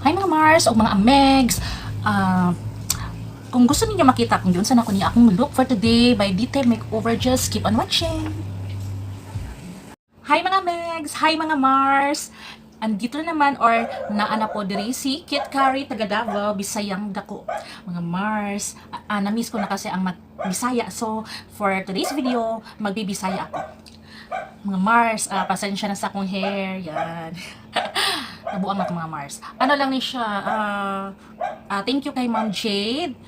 Hi mga Mars o mga Amegs. Kung gusto niyo makita kung yun saan ako niya akong look for today by Detail Makeover, just keep on watching. Hi mga Megs! Hi mga Mars! Andito na naman or naana po diri si Kit Curry taga Davao, Bisayang Dako. Mga Mars, na-miss ko na kasi ang mag-Bisaya. So, for today's video, magbibisaya ako. Mga Mars, pasensya na sa akong hair. Yan. Nabuang ako mga Mars. Ano lang ni siya, thank you kay Ma'am Jade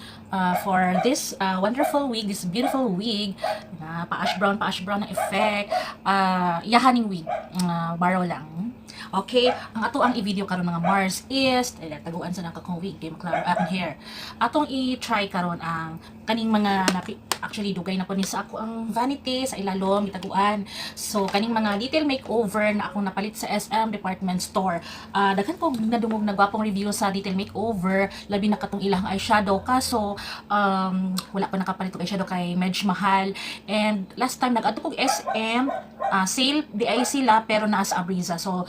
for this wonderful wig, this beautiful wig na pa-ash brown na effect. Yahaning wig, borrow lang. Okay, ang ato ang i-video karon mga Mars is taguan sa nakakong wig kay maklaro akong hair. Atong i-try karon ang kaning mga actually dugay na po ni sa ako ang vanity sa ilalom gitaguan. So kaning mga detail makeover na akong napalit sa SM department store. Daghan ko nadungog na gwapong review sa detail makeover, labi na katong ilang eyeshadow kaso wala pa nakapalit og eyeshadow kay medyo mahal. And last time nag-adto kog SM sale di ay sila pero naa sa Abriza. So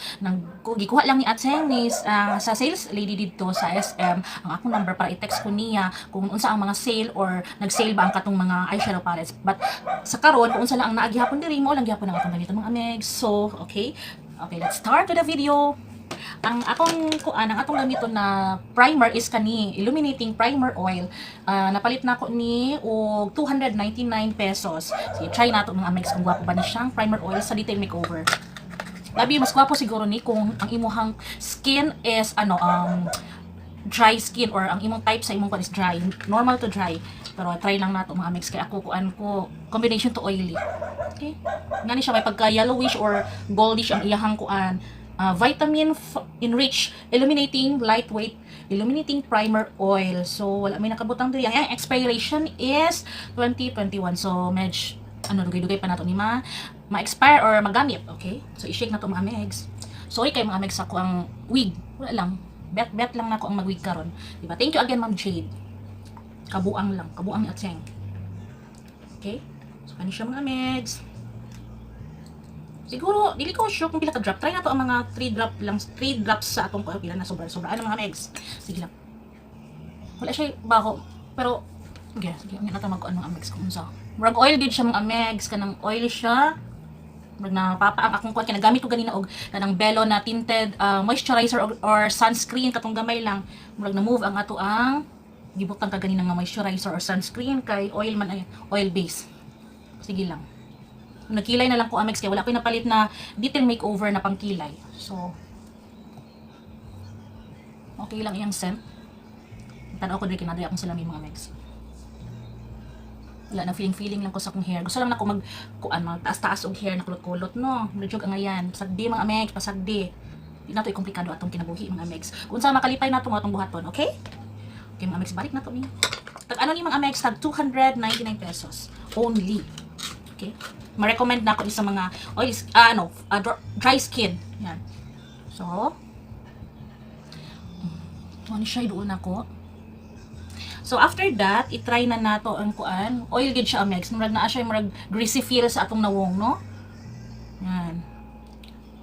gikuha lang ni Atseng ni sa sales lady dito sa SM ang akong number para i-text ko niya kung unsa ang mga sale or nag-sale ba ang katong mga eyeshadow palettes. But sa karon kung unsa lang ang naagihapon diri mo lang gyapon ang atong ganito mga Amegs. So okay, let's start with the video. Ang atong gamito na primer is kani illuminating primer oil. Napalit na ako ni og 299 pesos. So try nato mga Amegs kung gwapo ba ni siyang primer oil sa detail makeover. Labi mas gwapo siguro ni kung ang imuhang skin is dry skin or ang imong type sa imong is dry, normal to dry. Pero try lang nato mga mix kay ako kuan ko combination to oily. Okay? Ngani siya may pagka yellowish or goldish ang iyahang kuan. Vitamin enriched illuminating lightweight illuminating primer oil. So wala may nakabutang diri. Ang expiration is 2021. So medj dugay-dugay pa nato ni ma-expire or magamit. Okay? So i-shake na to mga megs. So kay mga megs ako ang wig. Wala lang. Bet lang nako ang magwig karon. Diba? Thank you again Ma'am Jade. Kabuang ni Atseng. Okay? So kani siya mga megs. Siguro dili ko sure kung pila ka drop. Try na to ang mga 3 drops sa atong pila na sobra ano mga megs. Sige lang. Wala siya baho pero sige nga nato mag-kuan mga megs kung unsa. Murag oil gid siya mga megs, kanang oil siya. Murag na papa ang akong kuan kinagamit ko ganina og kanang Bello na tinted moisturizer or sunscreen katong gamay lang. Murag na move ang ato ang gibutang ka ganina nga moisturizer or sunscreen kay oil man ay oil base. Sige lang. Nagkilay na lang ko Amex kay wala ko napalit na detail makeover na pangkilay. So okay lang iyang scent. Tanaw ko diri kinadaya akong salamin mga Amex. Wala na feeling lang ko sa akong hair. Gusto lang na ko taas-taas og hair na kulot-kulot no. Medyo ang ayan, pasagdi mga Amex, pasagdi. Di na to komplikado atong kinabuhi mga Amex. Kung saan makalipay nato atong buhaton, okay? Okay mga Amex, balik na to ni. Tag ano ni mga Amex, tag 299 pesos only. Okay? Ma-recommend na ako sa mga oil dry skin. Yan. So, ano siya doon ako. So after that, i-try na nato ang kuan. Oil gid siya Amex. Murag naa siya murag greasy feel sa atong nawong, no? Yan.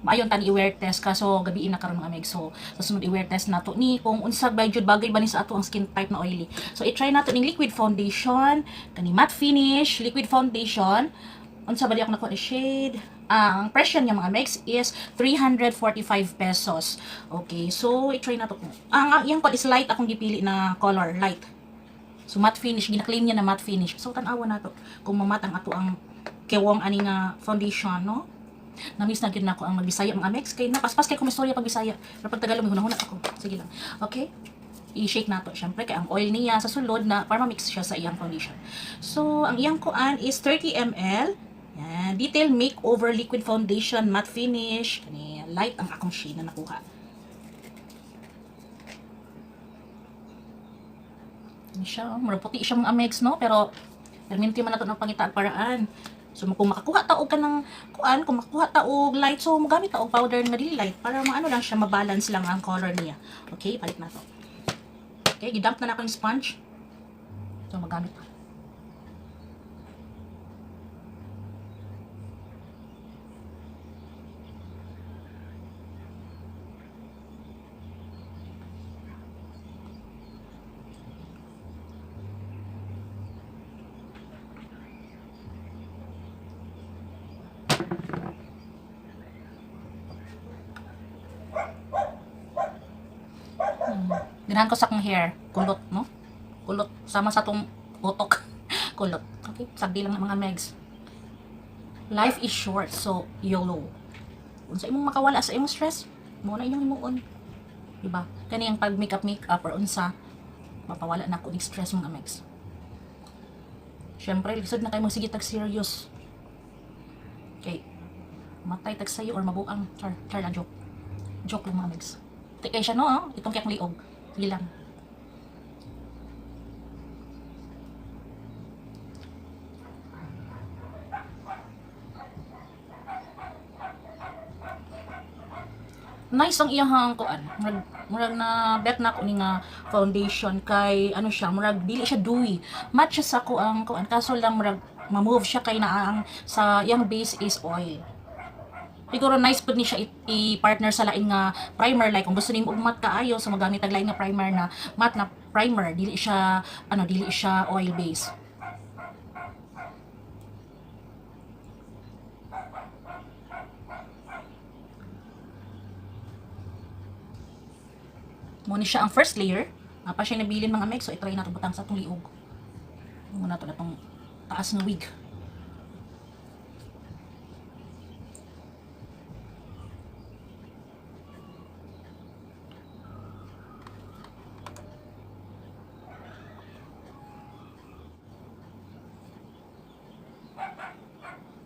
Maayon tan i-wear test kaso gabi na karon mga Amex. So sa sunod i-wear test nato ni kung unsag ba jud bagay ba ni sa ato ang skin type na oily. So i-try nato ning liquid foundation, kani matte finish liquid foundation. Unsa ba di ako nakuha ni shade? Ang presyo niya mga Amex is 345 pesos. Okay, so i-try nato. Ang iyang is light akong gipili na color, light. So matte finish, gina-claim niya na matte finish. So tan-awa nato kung mamat ang ato ang kewong ani nga foundation, no? Na-miss na gyud nako ang magbisaya ang Amex kay napaspas kay ko istorya pag Bisaya. Pero pag Tagalog hunahuna ako. Sige lang. Okay? I-shake nato syempre kay ang oil niya sa sulod na para ma-mix siya sa iyang foundation. So ang iyang kuan is 30 ml. Yan, detail makeover liquid foundation matte finish. Kani light ang akong shade na nakuha. Ano siya, mura puti siya mga Amex no, pero perminti man nato ng pangitaan paraan. So kung makakuha ta og kanang kuan, kung makakuha ta og light, so magamit ta og powder nga dili light para maano lang siya, mabalance lang ang color niya. Okay, palit na to. Okay, gidump na ako yung sponge. So magamit pa. Ganahan ko sa akong hair, kulot, no? Kulot sama sa tong utok. Kulot. Okay, sagdi lang ng mga megs. Life is short, so YOLO. Unsa imong makawala sa imong stress, mo na inyong himuon. Diba? Kani ang pag makeup or unsa mapawala na ko ng stress mga megs. Syempre, lisod na kayo sige tag serious. Okay. Matay tag sayo or mabuang. Char lang joke. Joke lang mga megs. Tikay siya no, itong kayang liog. Sige lang. Nice ang iyang kuan. Murag na bet na ko ni nga foundation kay ano siya, murag dili siya dewy. Match siya sa ko ang kuan kaso lang murag ma-move siya kay na ang sa iyang base is oil. Siguro nice pud ni siya i-partner sa lain nga primer like kung gusto nimo og matte kaayo so magamit og lain nga primer na matte na primer, dili siya oil base. Muna siya ang first layer. Pa siya nabilin mga meg. So, itry na ito butang sa itong liog. Muna ito na itong taas ng wig.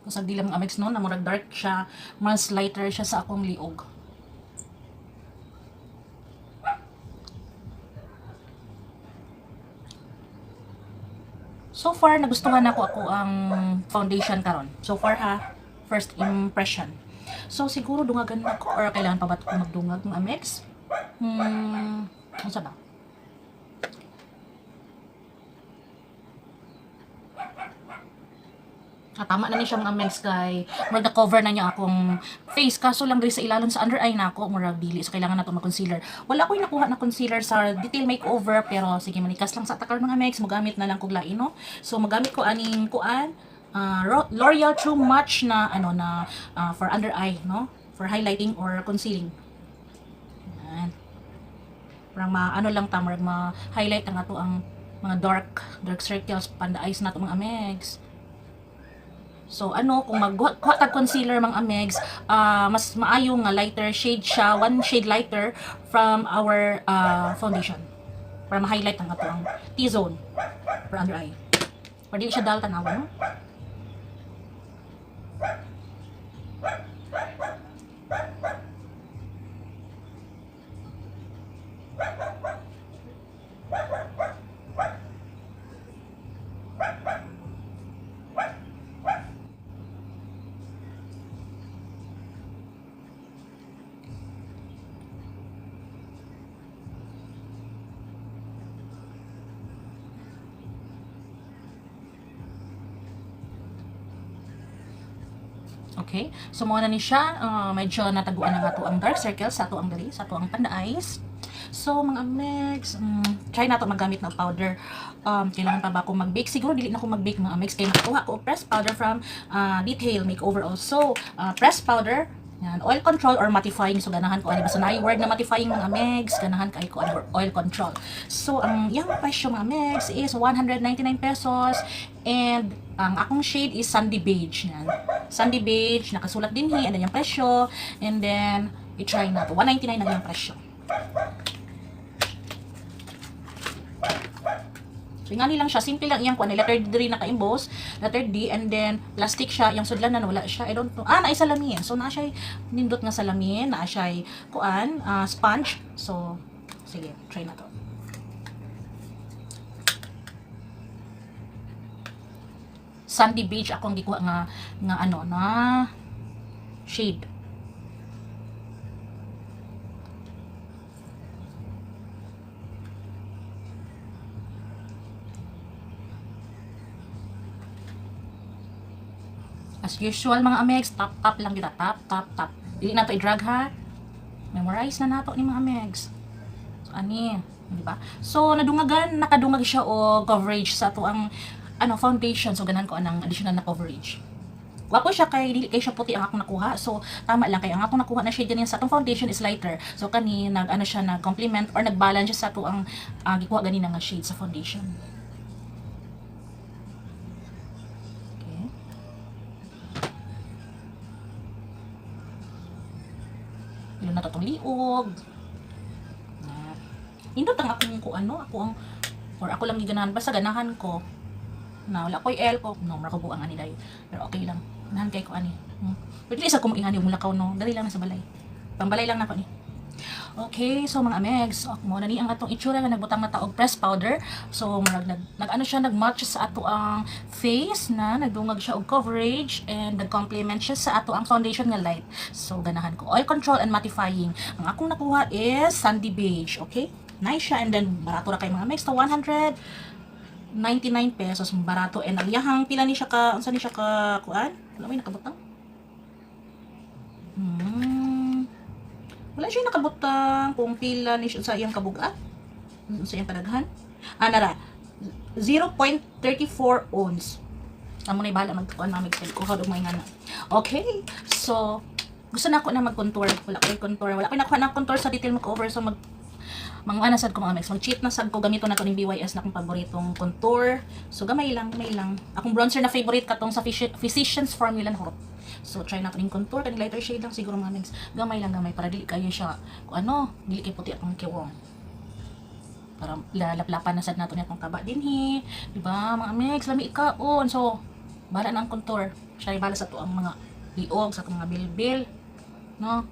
Kasag di lang mga megs no, na murag dark siya, mas lighter siya sa akong liog. So far, nagustuhan ako ang foundation karon. So far ha, first impression. So siguro dungagan ako or kailangan pa ba ko magdungag mga megs? Ano ba? Tama na ni siya mga megs kay murag na cover na niya akong face kaso lang diri sa ilalon sa under eye na ako murag dili so kailangan na to mag-concealer. Wala ko nakuha na concealer sa detail makeover pero sige manikas lang sa takar mga megs magamit na lang kog lain no. So magamit ko aning kuan L'Oreal True Match na for under eye no for highlighting or concealing. Yan. Parang lang ta murag ma-highlight ang ato ang mga dark circles panda eyes nato mga megs. So kung magkuha tag concealer mga megs, mas maayo nga lighter shade siya, one shade lighter from our foundation. Para ma-highlight ang ato ang T-zone for under eye. Para di siya dull tanawan, no? Okay? So, muna ni siya. Medyo nataguan na nga to ang dark circles sa to ang dali, sa to ang panda eyes. So, mga megs, try na to magamit na powder. Kailangan pa ba ako mag-bake? Siguro, dili na ako mag-bake mga megs. Kaya nakuha ko pressed powder from Detail Makeover also. Pressed powder, yan, oil control or mattifying. So, ganahan ko. Basta na word na mattifying mga megs. Ganahan kay ko oil control. So, ang yung presyo mga megs is 199 pesos. And, ang akong shade is Sandy Beige. Yan. Sandy Beige. Nakasulat din hi. Ano yung presyo. And then, i-try na to. 199 na yung presyo. So, nga nilang siya, simple lang iyang kuan, letter D rin naka-emboss, letter D, and then plastic siya, yung sudlanan wala siya, I don't know. Naay salamin. So, naa siya nindot nga salamin, naa siya kuan, sponge. So, sige, try na to. Sandy Beige akong gikuha nga na shade. As usual mga megs, tap lang kita, tap. Dili na to i-drag ha. Memorize na nato ni mga megs. So ani, di ba? So nakadungag siya o coverage sa ato ang foundation. So ganan ko anang additional na coverage. Wapo siya kay dili kay siya puti ang akong nakuha. So tama lang kay ang akong nakuha na shade din sa atong foundation is lighter. So kani nag ano siya nag complement or nag balance siya sa ato ang gikuha ganina nga shade sa foundation. Okay. Ilo na to tong liog. Indot ang akong ko ano, ako ang or ako lang giganahan basta ganahan ko. Na wala ko'y L ko, no, mara ko buang ani dayo. Pero okay lang. Ganahan kay ko ani. Pero isa ko maingani yung mulakaw no, dali lang na sa balay. Pambalay lang nako ni. Okay, so mga amegs, mo na ni ang atong itsura nga nagbutang na taog press powder. So murag nag-ano siya nag-match sa ato ang face na nagdungag siya og coverage and nag-complement siya sa ato ang foundation nga light. So ganahan ko oil control and mattifying. Ang akong nakuha is sandy beige, okay? Nice siya and then barato ra kay mga amegs to 199 pesos barato and ang yahang pila ni siya ka unsa ni siya ka kuan? Wala may nakabutang. Wala siya nakabutang kung pila ni sa iyang kabugat. Sa iyang kadaghan. Nara. 0.34 ounce. Amo na bahala magkuan mamig ko hadog may ngana. Okay. So, gusto na ako na mag-contour. Wala ko contour. Wala ko nakuha na contour sa detail makeover so mga anasad ko mga mix. Mag-cheat na sad ko gamito na ko ng BYS na akong paboritong contour. So gamay lang. Akong bronzer na favorite katong sa Physicians Formula Hot. So try natin yung contour kani lighter shade lang siguro mga mix. Gamay para dili kayo siya kung ano, dili kay puti akong kiwong. Para lalaplapan na sad nato nitong taba dinhi, di ba? Mga mix lami ikaon. So bala na ang contour. Siya bala sa to ang mga liog sa mga bilbil, no?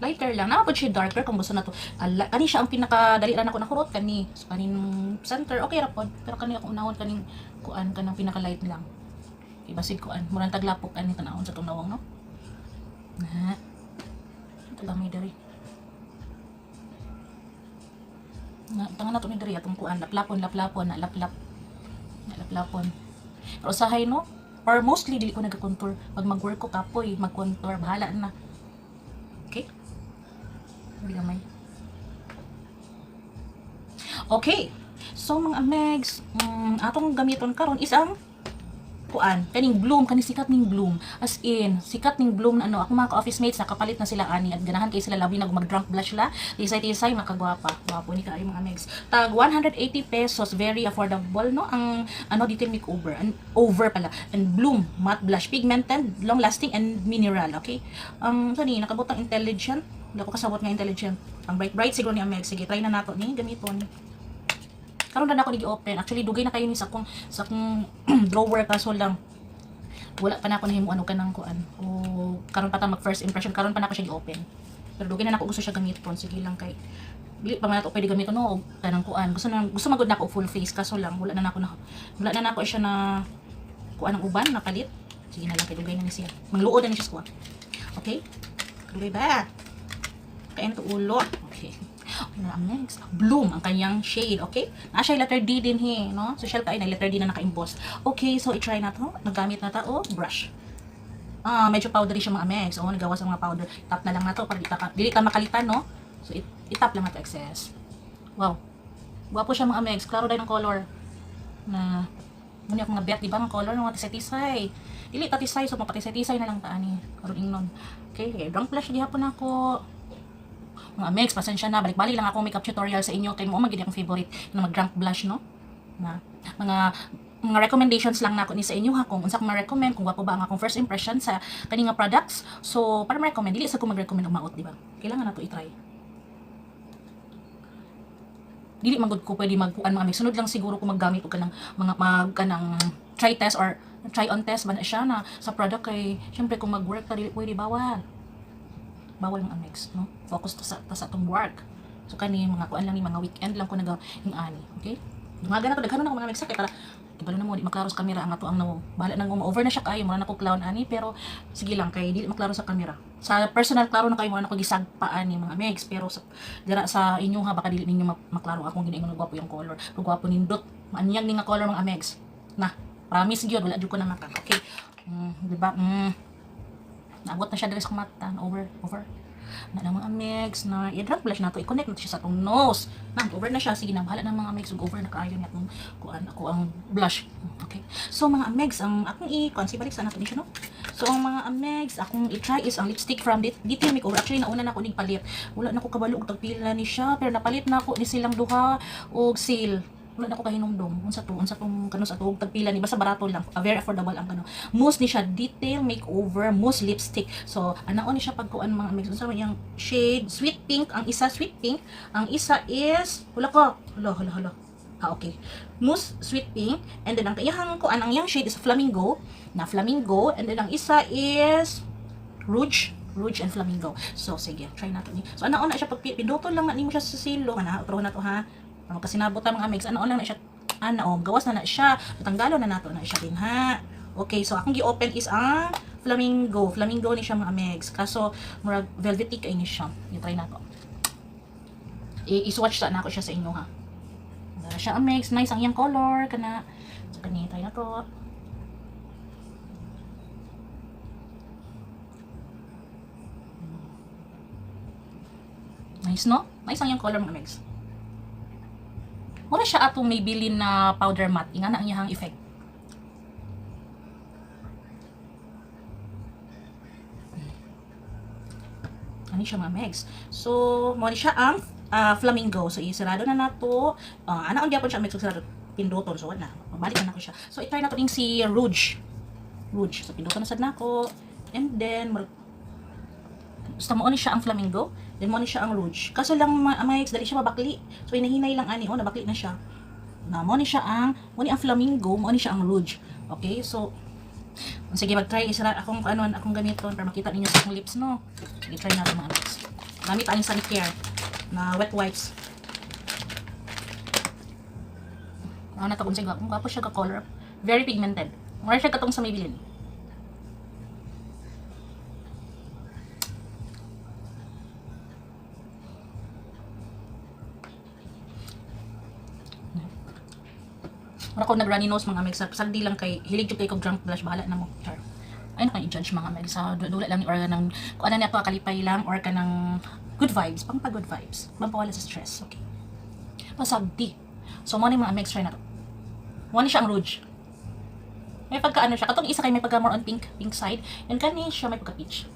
Lighter lang. Nakapod siya darker kung gusto na to. Kani siya ang pinakadali ra nako nakurot kani. So kanin center okay ra pod. Pero kani ako unahon kaning kuan kanang pinaka light lang. Ibasig kuan. Murang taglapok ani tanawon sa tong nawong no. Na. Ito gamay diri. Na tangan nato ni diri atong kuan laplapon na laplap. Na laplapon. Pero usahay no. Or mostly dili ko nagka-contour. Pag mag-work ko kapoy, mag-contour bahala na. Okay? Gamay. Okay. So mga amegs, atong gamiton karon is ang kuan, kaning bloom, kaning sikat ning bloom. As in, sikat ning bloom na ano, ako mga ka-office mates nakapalit na sila ani at ganahan kay sila labi na mag-drunk blush la. Tisay makagwapa. Gwapo ni kaayo mga amegs. Tag 180 pesos, very affordable no ang ano detail makeover. And over pala. And bloom matte blush, pigmented, long lasting and mineral, okay? Sani nakabutang intelligent. Wala ko kasabot nga intelligent. Ang bright siguro ni Ameg. Sige, try na nato ni gamiton. Karon na ako nigi-open. Actually, dugay na kayo ni sa akong drawer kaso lang. Wala pa na ako nahimo ano kanang kuan. O karon pa ta mag first impression, karon pa na ako siya gi-open. Pero dugay na ako gusto siya gamiton. Sige lang kay dili pa man nato pwede gamiton no kanang kuan. Gusto magud na ako full face kaso lang wala na ako siya na kuan ang uban na palit. Sige na lang kay dugay na ni siya. Mangluod na ni siya kuan. Okay? Dugay ba? Kain to ulo. Okay. Ang next, bloom ang kanyang shade, okay? Siya letter D din no? So, kain na letter D na naka-emboss. Okay, so i-try na to. Nagamit na ta brush. Medyo powdery siya mga amegs. Nagawa sa mga powder. Tap na lang na to para dili ka makalitan, no? So, itap lang na to excess. Wow. Gwapo siya mga amegs. Klaro dahil ng color. Na, muna akong nabiyat, diba? Ang color ng mga tisay-tisay. Dili tatisay, so mapatisay-tisay na lang taani. Karoon ingnon. Okay, drunk blush gihapon ako. Mga amegs, pasensya na, balik-balik lang ako makeup tutorial sa inyo kay mo magiging akong favorite na mag-drunk blush, no? Na mga recommendations lang nako ni sa inyo ha kung unsa ko ma-recommend kung wapo ba ang akong first impression sa kaning nga products. So para ma-recommend dili sa ko mag-recommend og maot, di ba? Kailangan nato i-try. Dili man gud ko pwede magkuan mga amegs. Sunod lang siguro ko maggamit og kanang kanang try test or try on test ba na siya na sa product kay syempre kung mag-work ka dili pwede bawal ng amex, no? Focus ta sa atong work. So kani mga kuan lang ni mga weekend lang ko naga yung ani, okay? Dumaga na ko daghan na ako mga amex kay para ibalo na mo di maklaro sa camera ang ato ang nawo. Bala nang over na siya kayo mo na ko clown ani pero sige lang kay dili maklaro sa camera. Sa personal klaro na kayo mo na ko gisagpaan ni mga amex pero dira sa inyo ha baka dili ninyo maklaro akong giningon gwapo yung color. Gwapo nindot. Maanyang ni nga color mga amex. Na, promise gyud wala jud ko na maka. Okay. Di ba? Naabot na siya diri sa mata. Over. Na ng mga mix na i-drag blush na to, i-connect na to siya sa atong nose. Na over na siya, sige na bahala ng mga mix, over na kaayo niya kung kuan ako ang blush. Okay. So mga mix, ang akong i-conceal balik sa nato ni siya no. So ang mga mix, akong i-try is ang lipstick from Detail Makeover. Actually nauna na ako ning palit. Wala na ko kabalo og tagpila ni siya, pero napalit na ako ni silang duha og sale. Wala na ko kahinumdum unsa tong kano sa tuog tagpila ni basta barato lang, very affordable ang kano. Mousse ni siya, Detail Makeover mousse lipstick. So anaon ni siya pagkuan mga mix unsa man yang shade sweet pink, ang isa sweet pink, ang isa is wala ko hala okay, mousse sweet pink, and then ang kayahang kuan ang yang shade is flamingo, and then ang isa is rouge and flamingo. So sige, try nato ni. So anaon na siya pag pinduton lang na nimo siya sa silo kana pero na to ha. Ano kasi nabot ang mga mix, ano lang na siya, gawas na siya, tanggalon na nato na siya din ha. Okay, so akong gi-open is ang flamingo ni siya mga mix, kaso murag velvety kay ni siya. I-try nato. I-swatch sa nako siya sa inyo ha. Siya ang mix, nice ang iyang color kana. So kani try nato. Nice no? Nice ang iyang color mga mix. Muna siya atong may bilin na powder matte. Inga na ang iyang effect. Ano siya mga megs. So, muna siya ang flamingo. So, isarado na nato. Anaon gyapon siya megs sarado pinduton. So, wala. Mabalik na ko siya. So, i-try nato ning si rouge. So, pinduton na sad nako. And then, basta mo ni siya ang flamingo. Then mo ni siya ang rouge. Kaso lang dali siya mabakli. So hinahinay lang ani nabakli na siya. Na mo ni ang flamingo, mo ni siya ang rouge. Okay? So sige, mag-try isara akong gamiton para makita ninyo sa akong lips no. Sige, try natin mga lips. Gamit ang Sanicare na wet wipes. Na to kung sige, kung kapo siya ka color, very pigmented. Mura siya katong sa Maybelline. Wala ko nag-runny nose mga meg, sagdi lang kay hilig jud kay kog drunk blush, bahala na mo. Char. Ay na i-judge mga meg sa dula lang ni or nang kung ano niya to kalipay lang or kanang good vibes, pang good vibes, pampawala sa stress. Okay. Pasagdi. So mo ni mga meg try na to. Mo ni siya ang rouge. May pagka siya, katong isa kay may pagka more on pink side, and kani siya may pagka peach.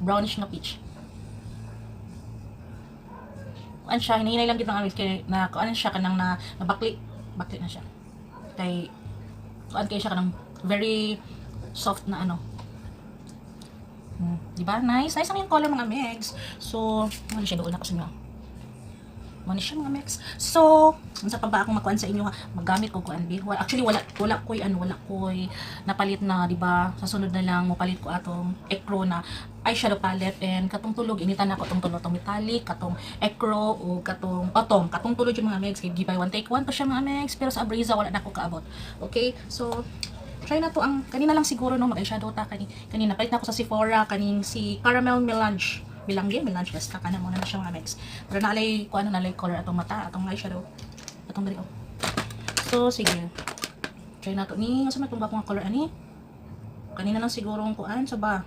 Brownish na peach. Kuan siya, hinahinay lang gid ng amis kay na kuan siya kanang nabakli na siya. Kay kuan kay siya kanang very soft na diba? Nice ang yung color mga megs. So, ano siya doon na kasi nyo. Ano siya mga megs. So, unsa pa ba akong makuan sa inyo ha? Magamit ko kuan bi. Well, actually wala koy napalit na, diba? Sa sunod na lang mo palit ko atong Ecro na eyeshadow palette, and katong tulog initan ako tong tulog metallic, katong Ecro o katong autumn, katong tulog yung mga megs. Kay give buy one take one pa siya mga megs, pero sa Abriza wala na ko kaabot. Okay? So, try na to ang kanina lang siguro no mag-eyeshadow ta kanina palit na ako sa Sephora kaning si Caramel Melange basta kana mo na siya mga megs. Pero nalay ko nalay color atong mata, atong eyeshadow. Atong dali So sige. Try na to ni asa man tong bakong color ani. Kanina lang siguro ang kuan sa ba.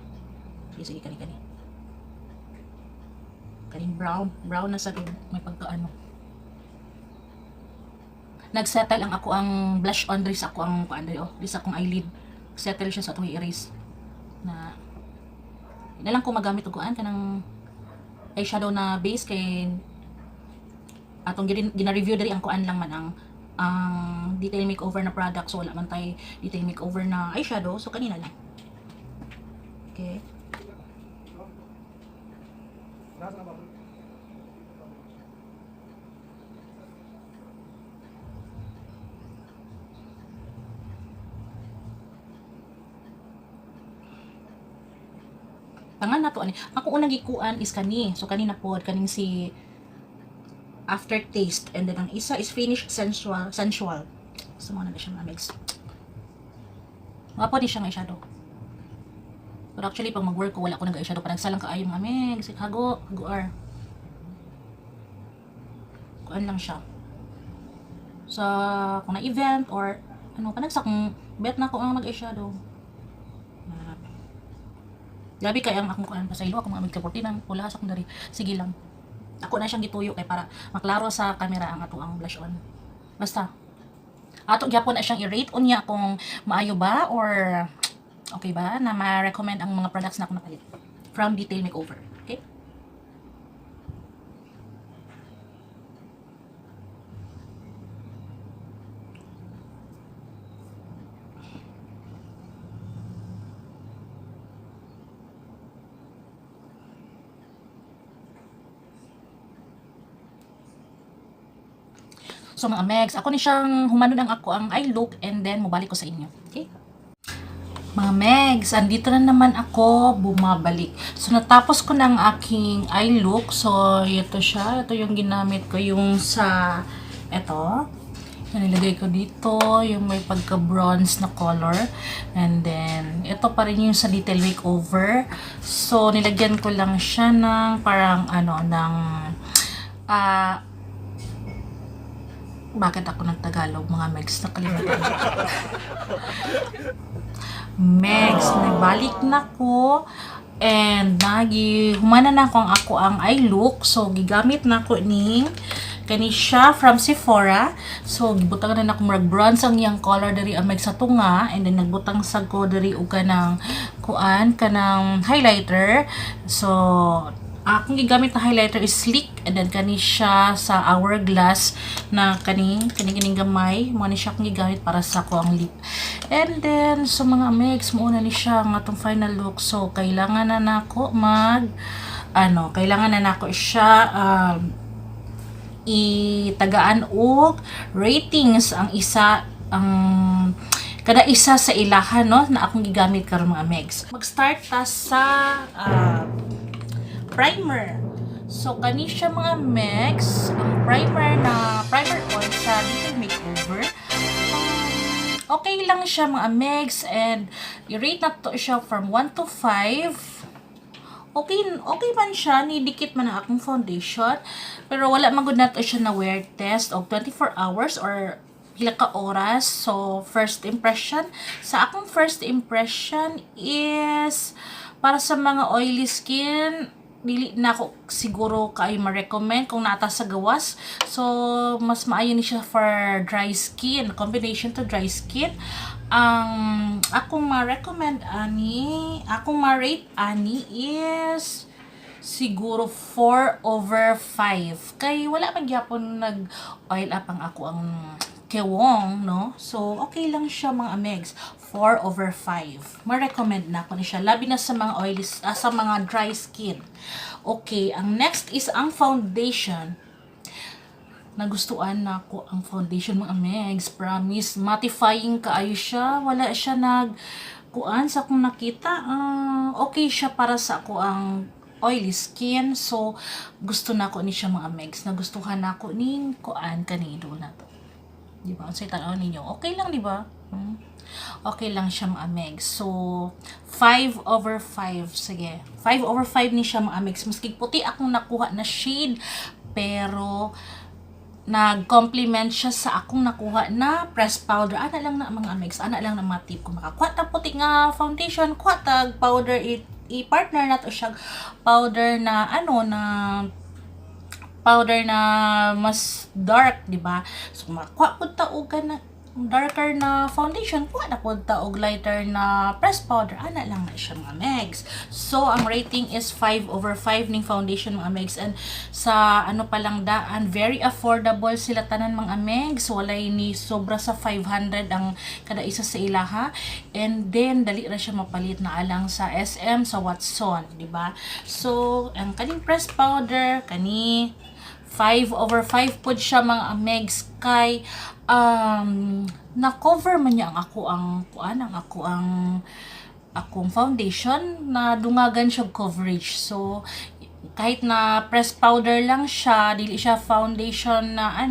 Sige kani. Kaning brown na sa may pagka nagsettle ang ako ang blush on diri sa ako ang kuan diri di sa akong eyelid. Settle siya sa atong i-erase na na lang ko magamit og kuan kanang eyeshadow na base kay atong gina-review diri ang kuan lang man ang Detail Makeover na product, so wala man tay Detail Makeover na eyeshadow, so kanina lang. Okay. Tangan na to ani. Ako unang gikuan is kani. So kanina pod kaning si Aftertaste, and then ang isa is Finish Sensual. So mo na siya mix. Mga po di siya nga eyeshadow. Pero actually pag mag-work ko wala ko nag-eyeshadow, parang salang kaayo mga mix. Hago ar. Kuan lang siya. Sa kung na event or panagsa kung bet na ko ang mag-eyeshadow. Grabe kay ang akong kuan pasaylo ako mga magkaporti ng pula sa akong dari. Sige lang. Ako na siyang gituyo kay para maklaro sa camera ang ato ang blush on. Basta ato gyapon na siyang i-rate unya kung maayo ba or okay ba na ma-recommend ang mga products na ako napalit from Detail Makeover. Okay? So mga Megs, ako ni siyang humanon ang ako ang eye look and then mubalik ko sa inyo. Okay? Mga Megs, andito na naman ako bumabalik. So natapos ko na ang aking eye look. So ito siya, ito yung ginamit ko yung sa ito. Nilagay ko dito yung may pagka-bronze na color. And then, ito pa rin yung sa Detail Makeover. So, nilagyan ko lang siya ng parang bakit ako nagtagalog mga Megs? Nakalimutan. Megs, nabalik na ko. And humana na ako ang eye look. So, gigamit na ko ni kani siya from Sephora. So, gibutang na ako marag bronze ang iyang color dari ang Megs sa tunga. And then, nagbutang sa ko dari o kanang kanang highlighter. So, akong gigamit na highlighter is Sleek, and then kani siya sa Hourglass na kani gamay mo ni siya akong gigamit para sa ko ang lip. And then so mga Megs, mo na ni siya ang atong final look. So kailangan na nako kailangan na nako siya itagaan og ratings ang kada isa sa ilahan no na akong gigamit karon mga Megs. Mag-start ta sa primer. So, kani siya mga Megs, ang primer oil sa Detail Makeover. Okay lang siya mga Megs, and i-rate na to siya from 1 to 5. Okay man siya, nidikit man ang akong foundation, pero wala magud na to siya na wear test of 24 hours or pila ka oras. So, first impression. Sa akong first impression is para sa mga oily skin, dili na ako siguro kayo ma-recommend kung nata sa gawas. So, mas maayo ni siya for dry skin. Combination to dry skin. Akong ma-recommend akong ma-rate is siguro 4/5. Kay wala pa gyapon nag-oil up ang ako ang kewong, no? So, okay lang siya mga Megs. 4/5. Ma-recommend na ako ni siya. Labi na sa mga oily, sa mga dry skin. Okay, ang next is ang foundation. Nagustuhan na ako ang foundation mga Megs. Promise, mattifying kaayo siya. Wala siya sa akong nakita. Okay siya para sa ako ang oily skin. So, gusto na ako ni siya mga Megs. Nagustuhan na ako ning kanido na to. Diba? Ang tanaw ninyo. Okay lang, diba? Okay lang siya mga Megs. So, 5/5. Sige. 5/5 ni siya mga Megs. Maski puti akong nakuha na shade. Pero, nag-complement siya sa akong nakuha na pressed powder. Ana lang na mga Megs. Ana lang na mga tip. Kung makakuha ta puti nga foundation, kuha tag powder. I-partner na to siya. Powder na powder na mas dark, di ba? So, makuha po ta og na darker na foundation, kuha na po ta og lighter na pressed powder. Ana lang na siya mga Megs. So, ang rating is 5/5 ning foundation mga Megs. And sa palang daan, very affordable sila tanan mga Megs. Walay ni sobra sa 500 ang kada isa sa ilaha. And then, dali ra siya mapalit na alang sa SM, sa Watson, di ba? So, ang kaning pressed powder, 5/5 po siya mga Megs kay na-cover man niya ang akong foundation na dungagan siya coverage. So kahit na pressed powder lang siya, dili siya foundation na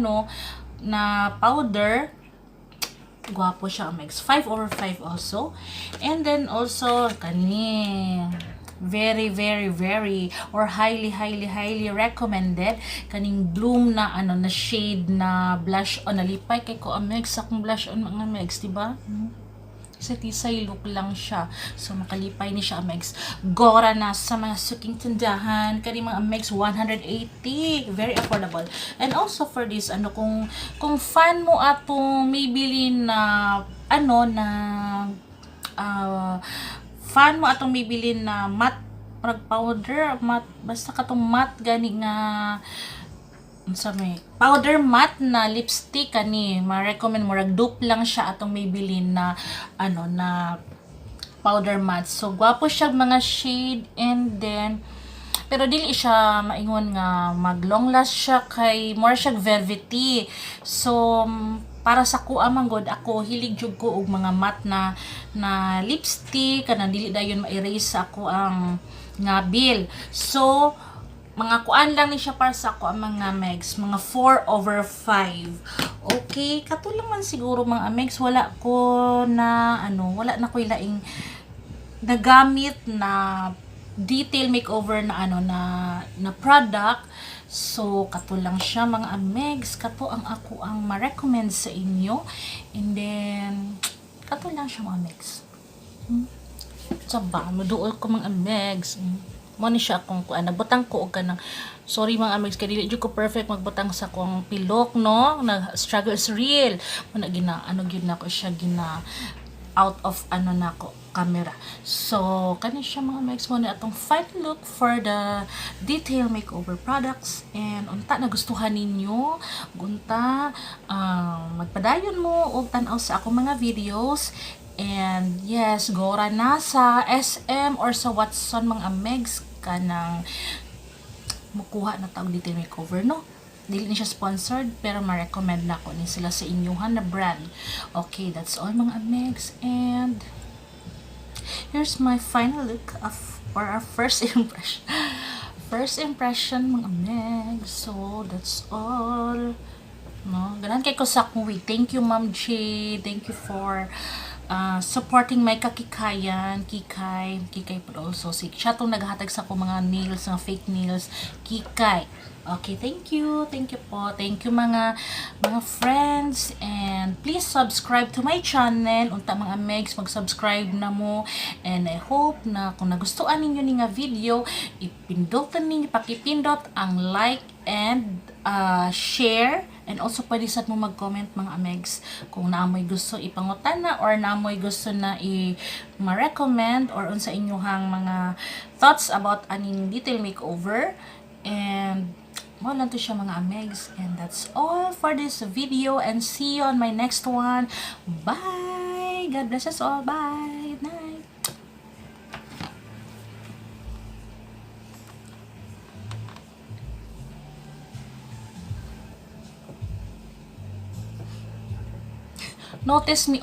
na powder, gwapo siya ang Megs. 5/5 also. And then also very or highly recommended kaning Bloom na na shade na blush on. Nalipay kay ko ang Megs akong blush on mga Megs, diba? Sa tisay look lang siya. So, makalipay ni siya, Amex. Gora na sa mga suking tindahan. Kani mga Amex, 180. Very affordable. And also for this, kung fan mo atong may bilin na, fan mo atong may bilin na matte, powder, matte, basta katong matte, gani nga, powder matte na lipstick kani ma-recommend mo rag dupe lang siya atong Maybelline na na powder matte. So gwapo siya mga shade, and then pero dili siya maingon nga mag long last siya, kay more siya velvety. So para sa kuha man god, ako hilig jud ko og mga matte na lipstick kanang dili dayon ma-erase sa ako ang ngabil. So mga kuan lang ni siya para sa ako ang mga Megs, mga 4/5. Okay, katulong man siguro mga Megs, wala na ko ilaing nagamit na detail makeover na na product. So katulang siya mga Megs, kato ang ako ang ma-recommend sa inyo. And then katulang siya mga Megs. Saba, maduol ko mga Megs. Mo ni siya akong nabutang ko og kanang, sorry mga Amex, kay dili jud ko perfect magbutang sa akong pilok, no, na struggle is real mo na gina gyud nako siya gina out of nako camera. So kani siya mga Amex, mo ni atong final look for the detail makeover products. And unta nagustuhan ninyo, unta magpadayon mo og tan-aw sa akong mga videos. And yes, gora na sa SM or sa Watson mga Megs kanang mukuha na tawag detail makeover, no? Dili ni siya sponsored, pero ma-recommend na ko ni sila sa inyuhan na brand. Okay, that's all mga Megs. And here's my final look or our first impression. First impression mga Megs. So that's all. No, ganan kay ko sa akong wig. Thank you Ma'am J. Thank you for supporting my kakikayan, Kikay po also. Siya itong naghatag sa ko mga nails, mga fake nails, Kikay. Okay, thank you po. Thank you mga friends, and please subscribe to my channel. Unta mga Megs, mag-subscribe na mo, and I hope na kung nagustuhan ninyo ni nga video, ipindutan ninyo, pakipindot ang like and share. And also pwede sad mo mag-comment mga Megs kung naamoy gusto ipangutana or naamoy gusto na ma-recommend or unsa inyuhang mga thoughts about aning detail makeover. And mo lang to siya mga Megs. And that's all for this video, and see you on my next one. Bye! God bless us all. Bye! Night! Notice me,